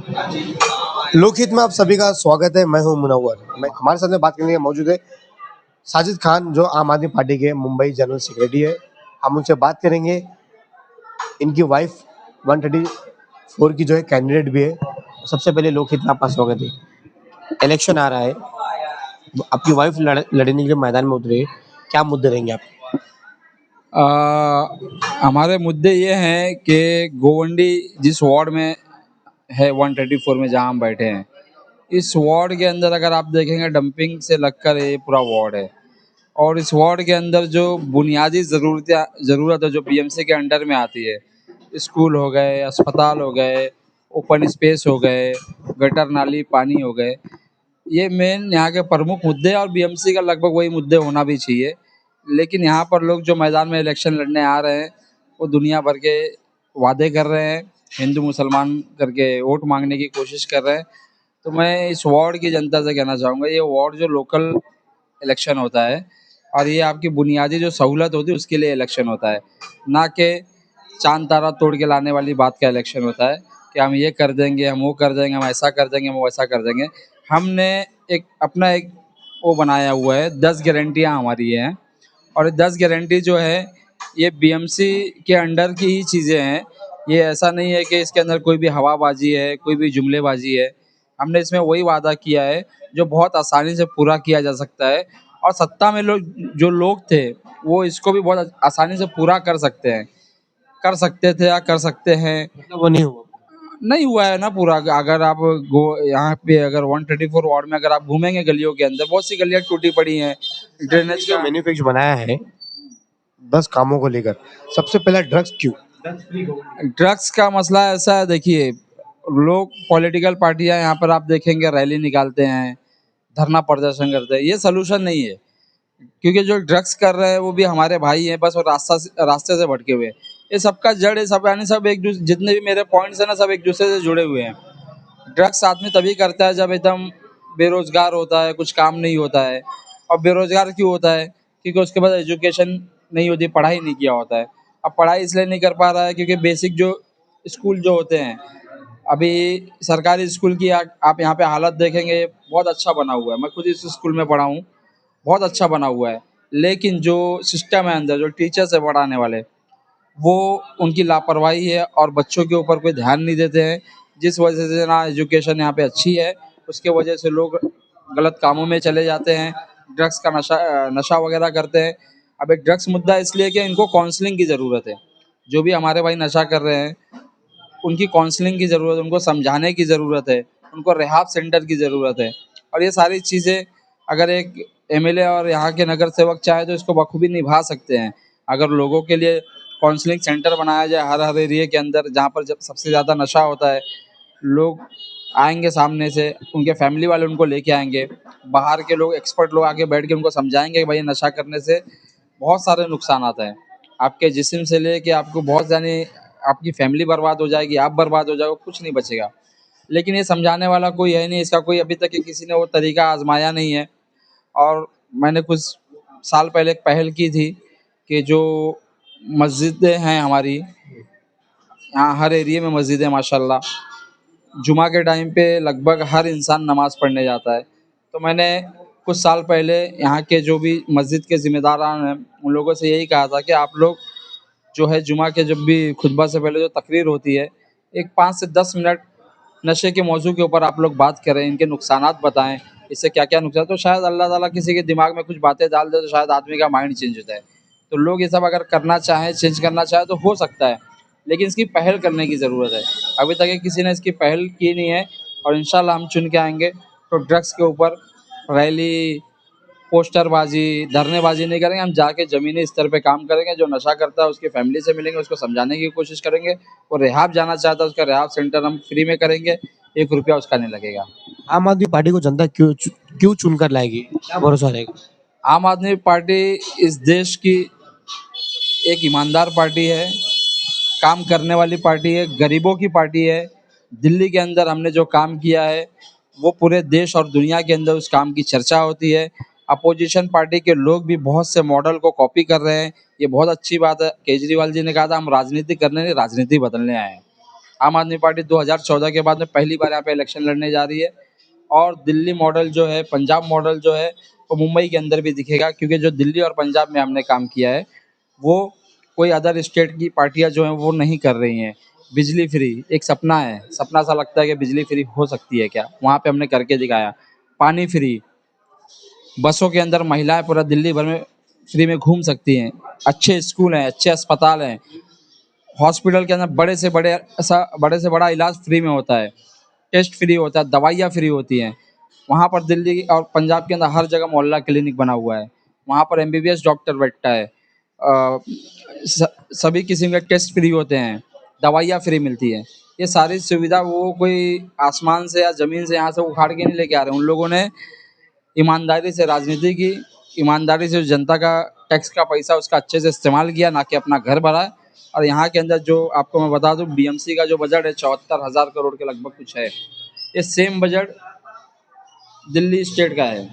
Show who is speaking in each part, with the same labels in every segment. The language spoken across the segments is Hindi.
Speaker 1: लोकहित में आप सभी का स्वागत है। मैं हूं मुनव्वर। मैं हमारे साथ में बात करने के लिए मौजूद है साजिद खान, जो आम आदमी पार्टी के मुंबई जनरल सेक्रेटरी है। हम उनसे बात करेंगे। इनकी वाइफ 134 की जो है कैंडिडेट भी है। सबसे पहले लोकहित में आपका स्वागत है। इलेक्शन आ रहा है, आपकी वाइफ लड़ने के लिए मैदान में उतरे, क्या मुद्दे रहेंगे आपके?
Speaker 2: हमारे मुद्दे ये हैं कि गोवंडी जिस वार्ड में है 134 में जहां हम बैठे हैं, इस वार्ड के अंदर अगर आप देखेंगे डंपिंग से लगकर ये पूरा वार्ड है। और इस वार्ड के अंदर जो बुनियादी ज़रूरत है जो पीएमसी के अंडर में आती है, स्कूल हो गए, अस्पताल हो गए, ओपन स्पेस हो गए, गटर नाली पानी हो गए, ये मेन यहाँ के प्रमुख मुद्दे हैं और बीएमसी का लगभग वही मुद्दे होना भी चाहिए। लेकिन यहाँ पर लोग जो मैदान में इलेक्शन लड़ने आ रहे हैं, वो दुनिया भर के वादे कर रहे हैं, हिंदू मुसलमान करके वोट मांगने की कोशिश कर रहे हैं। तो मैं इस वार्ड की जनता से कहना चाहूँगा, ये वार्ड जो लोकल इलेक्शन होता है और ये आपकी बुनियादी जो सहूलत होती है उसके लिए इलेक्शन होता है, ना कि चांद तारा तोड़ के लाने वाली बात का इलेक्शन होता है कि हम ये कर देंगे, हम वो कर देंगे, हम ऐसा कर देंगे, हम वैसा कर देंगे। हमने एक अपना एक वो बनाया हुआ है, 10 गारंटियाँ हमारी हैं। और ये 10 गारंटी जो है ये बीएमसी के अंडर की ही चीज़ें हैं। ये ऐसा नहीं है कि इसके अंदर कोई भी हवाबाजी है, कोई भी जुमलेबाजी है। हमने इसमें वही वादा किया है जो बहुत आसानी से पूरा किया जा सकता है। और सत्ता में जो लोग थे वो इसको भी बहुत आसानी से पूरा कर सकते हैं, कर सकते थे या कर सकते हैं।
Speaker 1: मतलब वो नहीं हुआ।
Speaker 2: नहीं हुआ है ना पूरा। अगर आप गो यहाँ पे अगर 134 वार्ड में अगर आप घूमेंगे गलियों के अंदर, बहुत सी गलियां टूटी पड़ी हैं, ड्रेनेज
Speaker 1: जो
Speaker 2: का।
Speaker 1: मैन्युफैक्चर बनाया है 10 कामों को लेकर, सबसे पहला ड्रग्स क्यों?
Speaker 2: ड्रग्स का मसला ऐसा है, देखिए, लोग पॉलिटिकल पार्टियां यहाँ पर आप देखेंगे रैली निकालते हैं, धरना प्रदर्शन करते हैं, ये सोल्यूशन नहीं है। क्योंकि जो ड्रग्स कर रहे हैं वो भी हमारे भाई हैं, बस वो रास्ते से भटके हुए हैं। ये सबका जड़ है, सब यानी सब एक दूसरे, जितने भी मेरे पॉइंट्स हैं ना, सब एक दूसरे से जुड़े हुए हैं। ड्रग्स आदमी तभी करता है जब एकदम बेरोजगार होता है, कुछ काम नहीं होता है। और बेरोजगार क्यों होता है? क्योंकि उसके पास एजुकेशन नहीं होती, पढ़ाई नहीं किया होता है। अब पढ़ाई इसलिए नहीं कर पा रहा है क्योंकि बेसिक जो स्कूल जो होते हैं, अभी सरकारी स्कूल की आप यहाँ पे हालत देखेंगे, बहुत अच्छा बना हुआ है। मैं खुद इस स्कूल में पढ़ा हूँ, बहुत अच्छा बना हुआ है। लेकिन जो सिस्टम है अंदर, जो टीचर्स है पढ़ाने वाले, वो उनकी लापरवाही है और बच्चों के ऊपर कोई ध्यान नहीं देते हैं। जिस वजह से ना एजुकेशन यहाँ पे अच्छी है, उसके वजह से लोग गलत कामों में चले जाते हैं, ड्रग्स का नशा वगैरह करते हैं। अब एक ड्रग्स मुद्दा इसलिए कि इनको काउंसलिंग की ज़रूरत है। जो भी हमारे भाई नशा कर रहे हैं, उनकी काउंसलिंग की ज़रूरत है, उनको समझाने की ज़रूरत है, उनको रिहाब सेंटर की ज़रूरत है। और ये सारी चीज़ें अगर एक एमएलए और यहाँ के नगर सेवक चाहे तो इसको बखूबी निभा सकते हैं। अगर लोगों के लिए काउंसलिंग सेंटर बनाया जाए हर हर एरिया के अंदर, जहाँ पर जब सबसे ज़्यादा नशा होता है, लोग आएंगे सामने से, उनके फैमिली वाले उनको लेके आएंगे, बाहर के लोग, एक्सपर्ट लोग आके बैठ के उनको समझाएंगे कि भाई नशा करने से बहुत सारे नुकसान आता है, आपके जिस्म से लेके आपको बहुत, यानी आपकी फैमिली बर्बाद हो जाएगी, आप बर्बाद हो जाओगे, कुछ नहीं बचेगा। लेकिन ये समझाने वाला कोई है नहीं, इसका कोई अभी तक के किसी ने वो तरीका आजमाया नहीं है। और मैंने कुछ साल पहले एक पहल की थी कि जो मस्जिदें हैं हमारी, यहाँ हर एरिया में मस्जिद है माशाल्लाह, जुमा के टाइम पे लगभग हर इंसान नमाज पढ़ने जाता है। तो मैंने कुछ साल पहले यहाँ के जो भी मस्जिद के ज़िम्मेदारान हैं, उन लोगों से यही कहा था कि आप लोग जो है जुमा के जब भी खुतबा से पहले जो तकरीर होती है, एक 5 से 10 मिनट नशे के मौजू के ऊपर आप लोग बात करें, इनके नुकसानात बताएं, इससे क्या क्या नुकसान। तो शायद अल्लाह ताला किसी के दिमाग में कुछ बातें डाल दे तो शायद आदमी का माइंड चेंज होता है। तो लोग ये सब अगर करना चाहें, चेंज करना चाहें तो हो सकता है, लेकिन इसकी पहल करने की ज़रूरत है। अभी तक ये किसी ने इसकी पहल की नहीं है। और इंशाल्लाह हम चुन के आएंगे तो ड्रग्स के ऊपर रैली, पोस्टरबाजी, धरनेबाजी नहीं करेंगे। हम जाके ज़मीनी स्तर पे काम करेंगे। जो नशा करता है उसकी फैमिली से मिलेंगे, उसको समझाने की कोशिश करेंगे। वो रिहाब जाना चाहता है, उसका रिहाब सेंटर हम फ्री में करेंगे, 1 रुपया उसका नहीं लगेगा।
Speaker 1: आम आदमी पार्टी को जनता क्यों चुनकर लाएगी, क्या भरोसा रहेगा?
Speaker 2: आम आदमी पार्टी इस देश की एक ईमानदार पार्टी है, काम करने वाली पार्टी है, गरीबों की पार्टी है। दिल्ली के अंदर हमने जो काम किया है वो पूरे देश और दुनिया के अंदर उस काम की चर्चा होती है। अपोजिशन पार्टी के लोग भी बहुत से मॉडल को कॉपी कर रहे हैं, ये बहुत अच्छी बात है। केजरीवाल जी ने कहा था हम राजनीति करने नहीं, राजनीति बदलने आए हैं। आम आदमी पार्टी 2014 के बाद में पहली बार यहाँ पे इलेक्शन लड़ने जा रही है। और दिल्ली मॉडल जो है, पंजाब मॉडल जो है, वो मुंबई के अंदर भी दिखेगा, क्योंकि जो दिल्ली और पंजाब में हमने काम किया है वो कोई अदर स्टेट की पार्टियां जो हैं वो नहीं कर रही हैं। बिजली फ्री एक सपना है, सपना सा लगता है कि बिजली फ्री हो सकती है क्या, वहाँ पे हमने करके दिखाया। पानी फ्री, बसों के अंदर महिलाएं पूरा दिल्ली भर में फ्री में घूम सकती हैं। अच्छे स्कूल हैं, अच्छे अस्पताल हैं, हॉस्पिटल के अंदर बड़े से बड़ा इलाज फ्री में होता है, टेस्ट फ्री होता है, दवाइयाँ फ्री होती हैं। वहाँ पर दिल्ली और पंजाब के अंदर हर जगह मोहल्ला क्लिनिक बना हुआ है, वहाँ पर एमबीबीएस डॉक्टर बैठता है। सभी किस्म के टेस्ट फ्री होते हैं, दवाइयाँ फ्री मिलती हैं। ये सारी सुविधा वो कोई आसमान से या ज़मीन से यहाँ से उखाड़ के नहीं लेके आ रहे हैं। उन लोगों ने ईमानदारी से राजनीति की, ईमानदारी से जनता का टैक्स का पैसा उसका अच्छे से इस्तेमाल किया, ना कि अपना घर भरा। और यहाँ के अंदर जो आपको मैं बता दूं, बीएमसी का जो बजट है 74,000 करोड़ के लगभग कुछ है। ये सेम बजट दिल्ली स्टेट का है।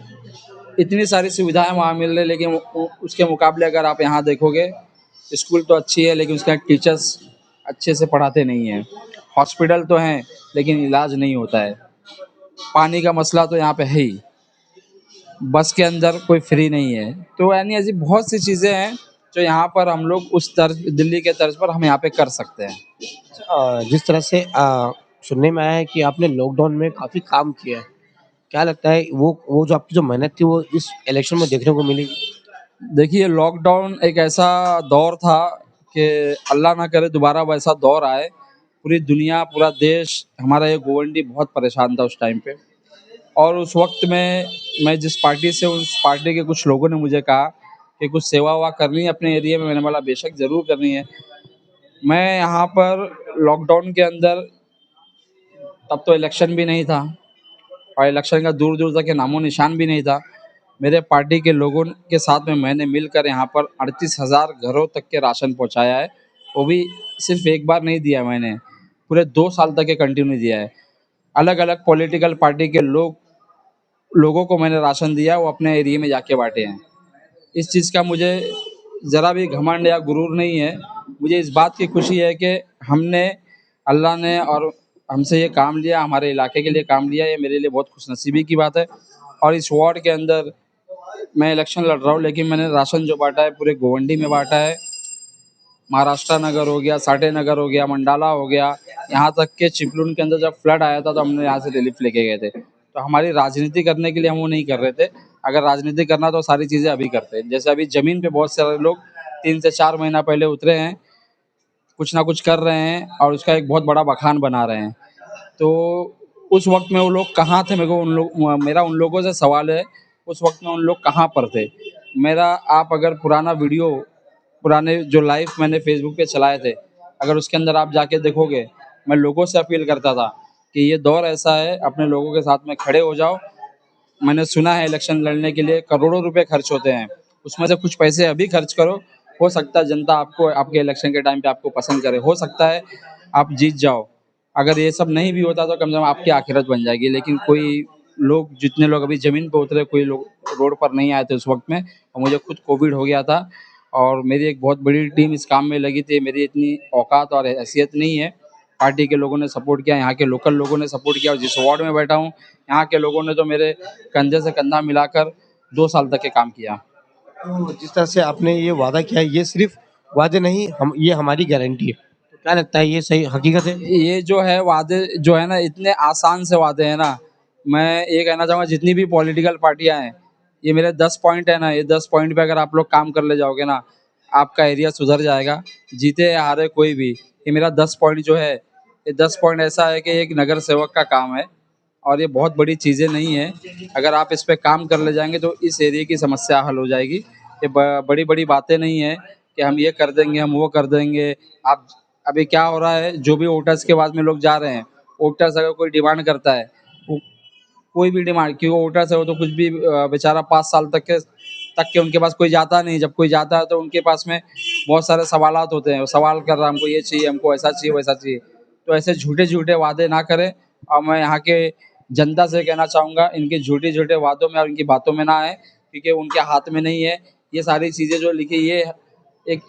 Speaker 2: इतनी सारी सुविधाएं वहाँ मिल रही है, लेकिन उसके मुकाबले अगर आप यहाँ देखोगे, स्कूल तो अच्छी है लेकिन उसके टीचर्स अच्छे से पढ़ाते नहीं हैं। हॉस्पिटल तो हैं लेकिन इलाज नहीं होता है। पानी का मसला तो यहाँ पे है ही, बस के अंदर कोई फ्री नहीं है। तो यानी ऐसी बहुत सी चीज़ें हैं जो यहाँ पर हम लोग उस तर्ज, दिल्ली के तर्ज पर हम यहाँ पे कर सकते हैं।
Speaker 1: जिस तरह से सुनने में आया है कि आपने लॉकडाउन में काफ़ी काम किया है, क्या लगता है वो जो आपकी जो मेहनत थी वो इस इलेक्शन में देखने को मिली?
Speaker 2: देखिए, लॉकडाउन एक ऐसा दौर था कि अल्लाह ना करे दोबारा वैसा दौर आए। पूरी दुनिया, पूरा देश, हमारा ये गवर्नमेंट बहुत परेशान था उस टाइम पे। और उस वक्त में मैं जिस पार्टी से, उस पार्टी के कुछ लोगों ने मुझे कहा कि कुछ सेवा वेवा करनी है अपने एरिया में। मैंने बोला बेशक ज़रूर करनी है। मैं यहाँ पर लॉकडाउन के अंदर, तब तो इलेक्शन भी नहीं था और इलेक्शन का दूर दूर तक के नामो निशान भी नहीं था। मेरे पार्टी के लोगों के साथ में मैंने मिलकर यहाँ पर 38,000 घरों तक के राशन पहुँचाया है। वो भी सिर्फ एक बार नहीं दिया मैंने, पूरे 2 साल तक के कंटिन्यू दिया है। अलग अलग पॉलिटिकल पार्टी के लोगों को मैंने राशन दिया, वो अपने एरिया में जाके बांटे हैं। इस चीज़ का मुझे ज़रा भी घमंड या गुरूर नहीं है। मुझे इस बात की खुशी है कि हमने, अल्लाह ने और हमसे ये काम लिया, हमारे इलाके के लिए काम लिया। ये मेरे लिए बहुत खुशनसीबी की बात है। और इस वार्ड के अंदर मैं इलेक्शन लड़ रहा हूँ, लेकिन मैंने राशन जो बांटा है पूरे गोवंडी में बांटा है। महाराष्ट्र नगर हो गया, साठे नगर हो गया, मंडाला हो गया, यहाँ तक के चिपलून के अंदर जब फ्लड आया था तो हमने यहाँ से रिलीफ लेके गए थे। तो हमारी राजनीति करने के लिए हम वो नहीं कर रहे थे। अगर राजनीति करना तो सारी चीज़ें अभी करते हैं। जैसे अभी ज़मीन पे बहुत सारे लोग 3 से 4 महीना पहले उतरे हैं, कुछ ना कुछ कर रहे हैं और उसका एक बहुत बड़ा बखान बना रहे हैं। तो उस वक्त में वो लोग कहाँ थे? मेरा उन लोगों से सवाल है, उस वक्त में उन लोग कहाँ पर थे? मेरा, आप अगर पुराना वीडियो, पुराने जो लाइव मैंने फेसबुक पे चलाए थे, अगर उसके अंदर आप जाके देखोगे, मैं लोगों से अपील करता था कि ये दौर ऐसा है, अपने लोगों के साथ में खड़े हो जाओ। मैंने सुना है इलेक्शन लड़ने के लिए करोड़ों रुपए खर्च होते हैं, उसमें से कुछ पैसे अभी खर्च करो। हो सकता है जनता आपको आपके इलेक्शन के टाइम पे आपको पसंद करे, हो सकता है आप जीत जाओ। अगर ये सब नहीं भी होता तो कम से कम आपकी आखिरत बन जाएगी। लेकिन कोई लोग, जितने लोग अभी ज़मीन पे उतरे, कोई लोग रोड पर नहीं आए थे उस वक्त में। और मुझे खुद कोविड हो गया था और मेरी एक बहुत बड़ी टीम इस काम में लगी थी। मेरी इतनी औकात और हैसियत नहीं है। पार्टी के लोगों ने सपोर्ट किया, यहाँ के लोकल लोगों ने सपोर्ट किया, और जिस वार्ड में बैठा हूँ यहाँ के लोगों ने तो मेरे कंधे से कंधा मिलाकर 2 साल तक के काम किया।
Speaker 1: तो जिस तरह से आपने ये वादा किया है, ये सिर्फ वादे नहीं, हम ये हमारी गारंटी है। तो क्या लगता है ये सही हकीकत है?
Speaker 2: ये जो है वादे जो है ना, इतने आसान से वादे हैं ना। मैं ये कहना चाहूँगा, जितनी भी पॉलिटिकल पार्टियां हैं, ये मेरे 10 पॉइंट है ना, ये 10 पॉइंट पे अगर आप लोग काम कर ले जाओगे ना, आपका एरिया सुधर जाएगा। जीते या हारे कोई भी, ये मेरा 10 पॉइंट जो है, ये 10 पॉइंट ऐसा है कि एक नगर सेवक का काम है। और ये बहुत बड़ी चीज़ें नहीं है। अगर आप इस पे काम कर ले जाएंगे तो इस एरिया की समस्या हल हो जाएगी। ये बड़ी बड़ी बातें नहीं है कि हम ये कर देंगे, हम वो कर देंगे। आप, अभी क्या हो रहा है, जो भी वोटर्स के बाद में लोग जा रहे हैं, वोटर्स अगर कोई डिमांड करता है, वो कोई भी डिमांड, क्योंकि वोटर्स है वो तो कुछ भी बेचारा 5 साल तक के उनके पास कोई जाता नहीं। जब कोई जाता है तो उनके पास में बहुत सारे सवालात होते हैं, वो सवाल कर रहा है, हमको ये चाहिए, हमको ऐसा चाहिए, वैसा चाहिए। तो ऐसे झूठे झूठे वादे ना करें। और मैं यहाँ के जनता से कहना चाहूँगा, इनके झूठे झूठे वादों में और इनकी बातों में ना आए, क्योंकि उनके हाथ में नहीं है। ये सारी चीज़ें जो लिखी, ये एक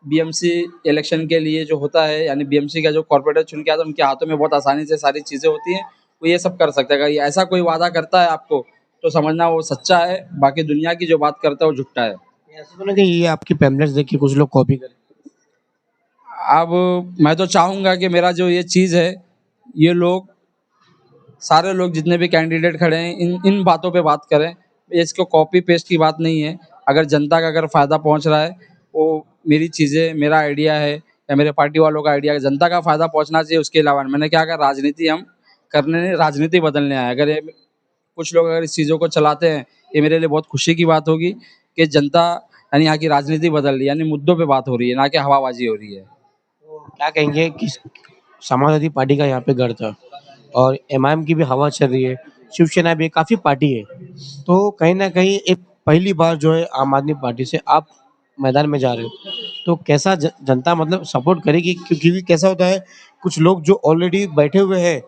Speaker 2: बीएमसी इलेक्शन के लिए जो होता है, यानी बीएमसी का जो कॉर्पोरेटर चुन के आता है, उनके हाथों में बहुत आसानी से सारी चीज़ें होती हैं, वो ये सब कर सकता है। अगर ये ऐसा कोई वादा करता है आपको, तो समझना वो सच्चा है, बाकी दुनिया की जो बात करता है वो झूठा है।
Speaker 1: ऐसा तो नहीं कि ये आपकी पैम्पलेट्स देख के कुछ लोग कॉपी करें?
Speaker 2: अब मैं तो चाहूँगा कि मेरा जो ये चीज़ है, ये लोग सारे लोग जितने भी कैंडिडेट खड़े हैं, इन इन बातों पे बात करें। इसको कॉपी पेस्ट की बात नहीं है। अगर जनता का अगर फ़ायदा पहुंच रहा है, वो मेरी चीज़ें, मेरा आइडिया है या मेरे पार्टी वालों का आइडिया है, जनता का फ़ायदा पहुंचना चाहिए। उसके अलावा मैंने क्या कहा, राजनीति हम करने नहीं, राजनीति बदलने आए। अगर ये कुछ लोग अगर इस चीज़ों को चलाते हैं, ये मेरे लिए बहुत खुशी की बात होगी कि जनता, यानी यहाँ की राजनीति बदल रही है, यानी मुद्दों पे बात हो रही है, ना कि हवाबाजी हो रही है।
Speaker 1: तो क्या कहेंगे कि समाजवादी पार्टी का यहाँ पे गढ़ था और एमआईएम की भी हवा चल रही है, शिवसेना भी काफ़ी पार्टी है। तो कहीं न कहीं एक पहली बार जो है आम आदमी पार्टी से आप मैदान में जा रहे हो, तो कैसा जनता मतलब सपोर्ट करेगी? क्योंकि कैसा होता है, कुछ लोग जो ऑलरेडी बैठे हुए हैं,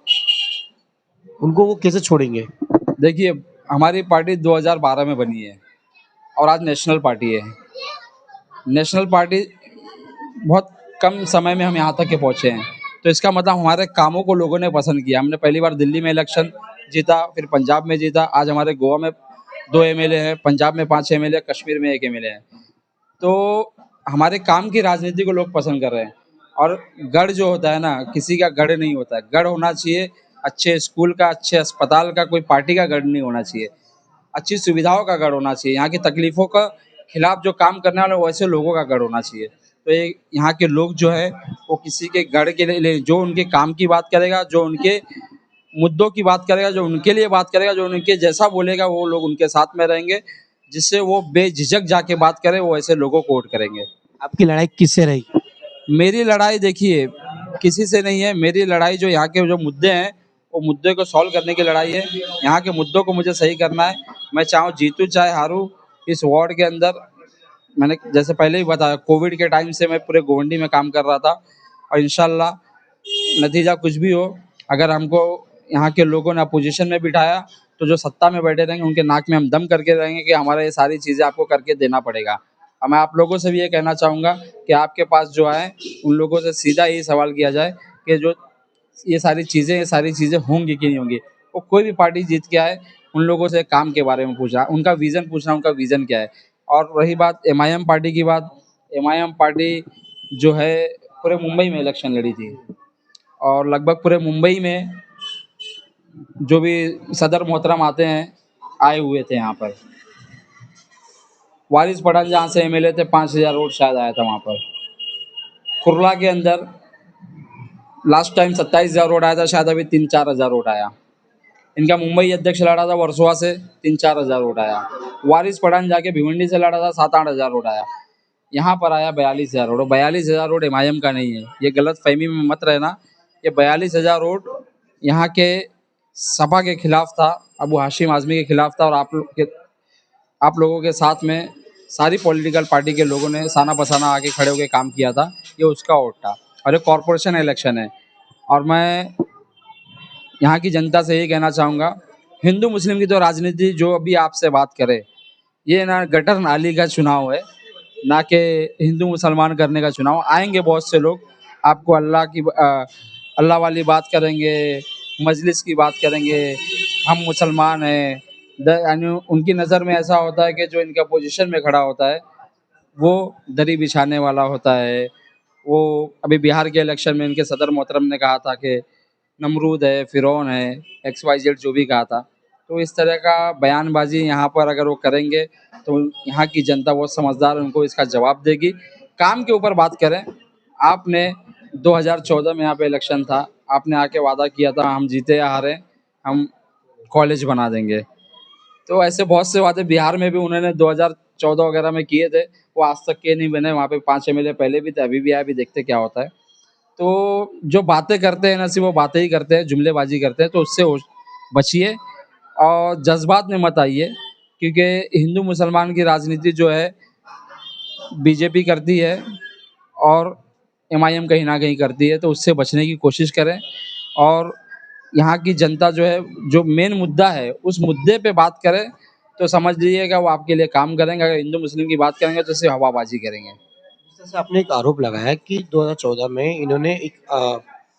Speaker 1: उनको वो कैसे छोड़ेंगे?
Speaker 2: देखिए, हमारी पार्टी 2012 में बनी है और आज नेशनल पार्टी है। नेशनल पार्टी बहुत कम समय में हम यहाँ तक के पहुँचे हैं। तो इसका मतलब हमारे कामों को लोगों ने पसंद किया। हमने पहली बार दिल्ली में इलेक्शन जीता, फिर पंजाब में जीता, आज हमारे गोवा में 2 एमएलए हैं, पंजाब में 5 एमएलए, कश्मीर में 1 एमएलए है। तो हमारे काम की राजनीति को लोग पसंद कर रहे हैं। और गढ़ जो होता है ना, किसी का गढ़ नहीं होता है। गढ़ होना चाहिए अच्छे स्कूल का, अच्छे अस्पताल का, कोई पार्टी का गढ़ नहीं होना चाहिए। अच्छी सुविधाओं का गढ़ होना चाहिए। यहाँ की तकलीफ़ों का खिलाफ जो काम करने वाले वैसे लोगों का गढ़ होना चाहिए। तो ये यहाँ के लोग जो है, वो किसी के गढ़ के लिए, जो उनके काम की बात करेगा, जो उनके मुद्दों की बात करेगा, जो उनके लिए बात करेगा, जो उनके जैसा बोलेगा, वो लोग उनके साथ में रहेंगे। जिससे वो बेझिझक जाके बात करें, वो ऐसे लोगों को वोट करेंगे।
Speaker 1: आपकी लड़ाई किससे रहेगी?
Speaker 2: मेरी लड़ाई देखिए किसी से नहीं है। मेरी लड़ाई जो यहाँ के जो मुद्दे हैं, वो मुद्दे को सॉल्व करने की लड़ाई है। यहाँ के मुद्दों को मुझे सही करना है। मैं चाहे जीतूँ चाहे हारूँ, इस वार्ड के अंदर मैंने जैसे पहले ही बताया, कोविड के टाइम से मैं पूरे गोवंडी में काम कर रहा था। और इंशाल्लाह नतीजा कुछ भी हो, अगर हमको यहाँ के लोगों ने अपोजिशन में बिठाया, तो जो सत्ता में बैठे रहेंगे उनके नाक में हम दम करके रहेंगे कि हमारा ये सारी चीज़ें आपको करके देना पड़ेगा। और मैं आप लोगों से भी ये कहना चाहूँगा कि आपके पास जो आए, उन लोगों से सीधा यही सवाल किया जाए कि जो ये सारी चीज़ें होंगी कि नहीं होंगी। वो कोई भी पार्टी जीत के आए, उन लोगों से काम के बारे में पूछना, उनका विज़न पूछना, उनका विज़न क्या है। और रही बात एमआईएम पार्टी की बात, एमआईएम पार्टी जो है पूरे मुंबई में इलेक्शन लड़ी थी और लगभग पूरे मुंबई में जो भी सदर मोहतरम आते हैं, आए हुए थे यहाँ पर। वारिस पठान जहाँ से एमएलए थे, 5,000 वोट शायद आया था वहाँ पर। कुर्ला के अंदर लास्ट टाइम 27,000 वोट आया था, शायद अभी 3-4 हज़ार वोट आया। इनका मुंबई अध्यक्ष लड़ा था वर्सोवा से, 3-4 हज़ार वोट आया। वारिस पठान जाके भिवंडी से लड़ा था, 7-8 हज़ार वोट आया। यहाँ पर आया 42,000 वोट। 42,000 वोट एमआईएम का नहीं है, ये गलत फहमी में मत रहना। ये 42,000 वोट यहाँ के सपा के खिलाफ था, अबू हाशिम आजमी के खिलाफ था। और आप लोगों के साथ में सारी पॉलिटिकल पार्टी के लोगों ने साना बसाना आके खड़े होकर काम किया था। ये उसका वोट था और ये कॉरपोरेशन इलेक्शन है। और मैं यहाँ की जनता से यही कहना चाहूँगा, हिंदू मुस्लिम की तो राजनीति जो अभी आपसे बात करे, ये ना गटर नाली का चुनाव है, ना कि हिंदू मुसलमान करने का चुनाव। आएंगे बहुत से लोग, आपको अल्लाह वाली बात करेंगे, मजलिस की बात करेंगे, हम मुसलमान हैं। यानी उनकी नज़र में ऐसा होता है कि जो इनके अपोजिशन में खड़ा होता है, वो दरी बिछाने वाला होता है। वो अभी बिहार के इलेक्शन में इनके सदर मोहतरम ने कहा था कि नमरूद है, फ़िरौन है, एक्स वाई जेड जो भी कहा था। तो इस तरह का बयानबाजी यहाँ पर अगर वो करेंगे, तो यहाँ की जनता बहुत समझदार है, उनको इसका जवाब देगी। काम के ऊपर बात करें, आपने 2014 में यहाँ पे इलेक्शन था, आपने आके वादा किया था हम जीते या हारे, हम कॉलेज बना देंगे। तो ऐसे बहुत से वादे बिहार में भी उन्होंने 2014 वगैरह में किए थे, वो आज तक के नहीं बने। वहाँ पे 5 एमएलए पहले भी थे, अभी भी आए, अभी देखते क्या होता है। तो जो बातें करते हैं ना, सिर्फ वो बातें ही करते हैं, जुमलेबाजी करते हैं, तो उससे बचिए और जज्बात में मत आइए। क्योंकि हिंदू मुसलमान की राजनीति जो है बीजेपी करती है और एमआईएम कहीं ना कहीं करती है, तो उससे बचने की कोशिश करें। और यहाँ की जनता जो है, जो मेन मुद्दा है, उस मुद्दे पे बात करें, तो समझ लीजिएगा वो आपके लिए काम करेंगे। अगर हिंदू मुस्लिम की बात करेंगे तो सिर्फ हवाबाजी करेंगे।
Speaker 1: जैसे आपने एक आरोप लगाया कि 2014 में इन्होंने एक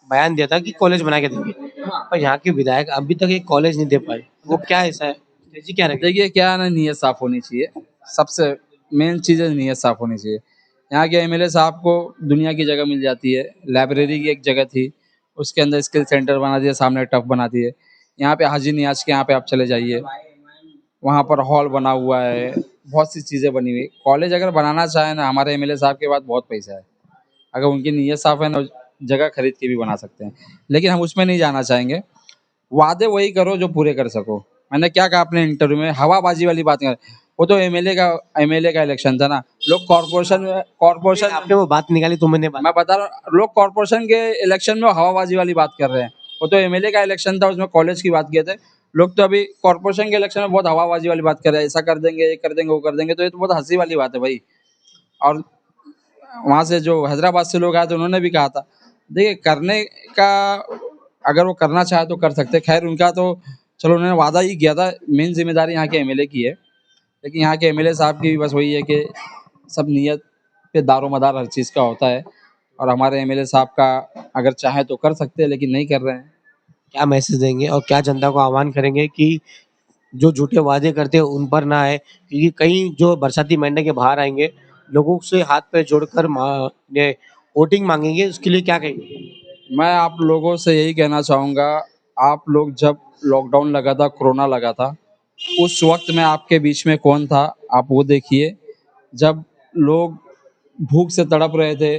Speaker 1: बयान दिया था कि कॉलेज बना के देंगे, पर यहाँ के विधायक अभी तक एक कॉलेज नहीं दे पाए। वो क्या ऐसा है? स्ट्रेटजी क्या रहेगी?
Speaker 2: देखिए क्या है ना, नीयत साफ होनी चाहिए। सबसे मेन चीज़ है, नीयत साफ होनी चाहिए। यहाँ के एमएलए साहब को दुनिया की जगह मिल जाती है। लाइब्रेरी की एक जगह थी, उसके अंदर स्किल सेंटर बना दिया, सामने टफ बना दिए। यहाँ पे हाजी नियाज के यहाँ पे आप चले जाइए, वहाँ पर हॉल बना हुआ है, बहुत सी चीज़ें बनी हुई। कॉलेज अगर बनाना चाहे ना, हमारे एमएलए साहब के पास बहुत पैसा है। अगर उनकी नीयत साफ है ना, जगह खरीद के भी बना सकते हैं। लेकिन हम उसमें नहीं जाना चाहेंगे। वादे वही करो जो पूरे कर सको। मैंने क्या कहा अपने इंटरव्यू में, हवाबाजी वाली बात कर। वो तो एमएलए का इलेक्शन था ना। लोग कॉरपोरेशन
Speaker 1: आपने वो बात निकाली तो मैंने बात
Speaker 2: मैं बता रहा हूँ, लोग कॉरपोरेशन के इलेक्शन में हवाबाजी वाली बात कर रहे हैं। वो तो एमएलए का इलेक्शन था, उसमें कॉलेज की बात किए थे। लोग तो अभी कॉरपोरेशन के इलेक्शन में बहुत हवाबाजी वाली बात कर रहे हैं, ऐसा कर देंगे, ये कर देंगे, वो कर देंगे। तो ये तो बहुत हंसी वाली बात है भाई। और वहाँ से जो हैदराबाद से लोग आए थे, उन्होंने भी कहा था। देखिए करने का, अगर वो करना चाहे तो कर सकते। खैर उनका तो चलो, उन्होंने वादा ही किया था। मेन जिम्मेदारी यहाँ के एमएलए की है। लेकिन यहाँ के एमएलए साहब की भी बस वही है कि सब नियत पे दारोमदार हर चीज़ का होता है। और हमारे एमएलए साहब का अगर चाहे तो कर सकते हैं, लेकिन नहीं कर रहे हैं।
Speaker 1: क्या मैसेज देंगे और क्या जनता को आह्वान करेंगे कि जो झूठे वादे करते हैं उन पर ना आए, क्योंकि कई जो बरसाती मेंढक के बाहर आएंगे, लोगों से हाथ पैर जोड़कर ये वोटिंग मांगेंगे, उसके लिए क्या कहेंगे?
Speaker 2: मैं आप लोगों से यही कहना चाहूँगा, आप लोग जब लॉकडाउन लगा था, कोरोना लगा था, उस वक्त में आपके बीच में कौन था, आप वो देखिए। जब लोग भूख से तड़प रहे थे,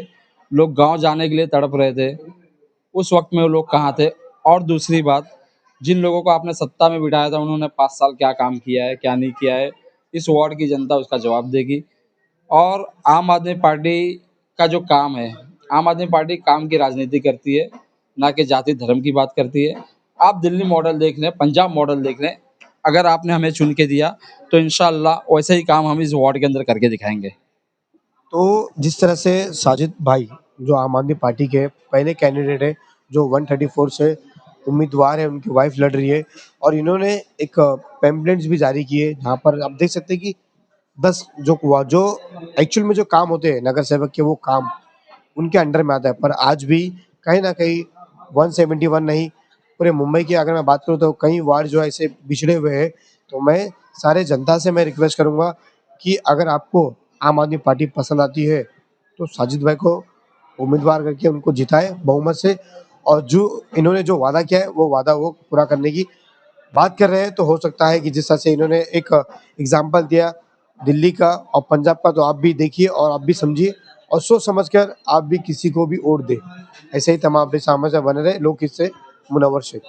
Speaker 2: लोग गांव जाने के लिए तड़प रहे थे, उस वक्त में वो लोग कहाँ थे? और दूसरी बात, जिन लोगों को आपने सत्ता में बिठाया था, उन्होंने 5 साल क्या काम किया है, क्या नहीं किया है, इस वार्ड की जनता उसका जवाब देगी। और आम आदमी पार्टी का जो काम है, आम आदमी पार्टी काम की राजनीति करती है, ना कि जाति धर्म की बात करती है। आप दिल्ली मॉडल देख लें, पंजाब मॉडल देख लें। अगर आपने हमें चुन के दिया तो इंशाअल्लाह वैसे ही काम हम इस वार्ड के अंदर करके दिखाएंगे।
Speaker 1: तो जिस तरह से साजिद भाई जो आम आदमी पार्टी के पहले कैंडिडेट है, जो 134 से उम्मीदवार है, उनकी वाइफ लड़ रही है, और इन्होंने एक पैम्पलेट्स भी जारी किए जहाँ पर आप देख सकते हैं कि 10 जो एक्चुअल में जो काम होते हैं नगर सेवक के, वो काम उनके अंडर में आता है। पर आज भी कहीं ना कहीं 171 नहीं, पूरे मुंबई की अगर मैं बात करूँ तो कई वार्ड जो है ऐसे बिछड़े हुए हैं। तो मैं सारे जनता से मैं रिक्वेस्ट करूंगा कि अगर आपको आम आदमी पार्टी पसंद आती है तो साजिद भाई को उम्मीदवार करके उनको जिताए बहुमत से, और जो इन्होंने जो वादा किया है वो वादा वो पूरा करने की बात कर रहे हैं। तो हो सकता है कि जिस तरह से इन्होंने एक एग्जाम्पल दिया दिल्ली का और पंजाब का, तो आप भी देखिए और आप भी समझिए और सोच समझकर आप भी किसी को भी वोट दें। ऐसे ही तमाम अपने सामने से बने रहे लोग, इससे मुनव्वर शेख।